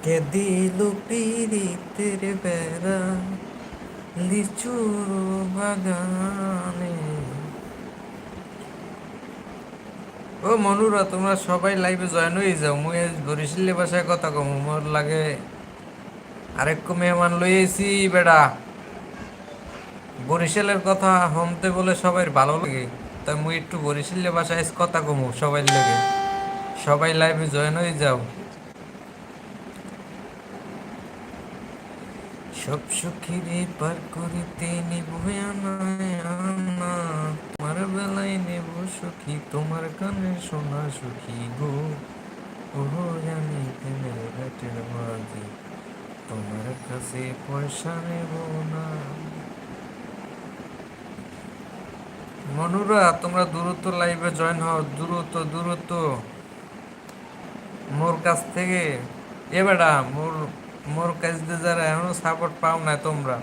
কে দিল পীড়িতের বেড়া লিচুর বাগানে। ও মনুরা, তোমরা সবাই লাইভে জয়েন হয়ে যাও। মুই আজ বরিশালের ভাষায় কথা কম, মোর লাগে আরেক মেহমান লই আইছি বেড়া। বরিশালের কথা হমতে বলে সবাই ভালো লাগে, তাই মুই একটু বরিশালের ভাষায় আজ কথা কমু সবাই লাগে। সবাই লাইভে জয়েন হয়ে যাও। সব সুখীরে পার করিতে নিব আনা আনা, তোমার বেলায় নেব সুখী, তোমার কানে শোনা সুখী গো। ওহো জানি প্রেমের ঘাটের মাঝি, তোমার কাছে পয়সা নেব না। মনুরা, তোমরা দ্রুত লাইভে জয়েন হও, দ্রুত দ্রুত মোর কাছ থেকে। এ বেটা মোর মোর কাছ দিয়ে যারা এখনো সাপোর্ট পাও না তোমরা,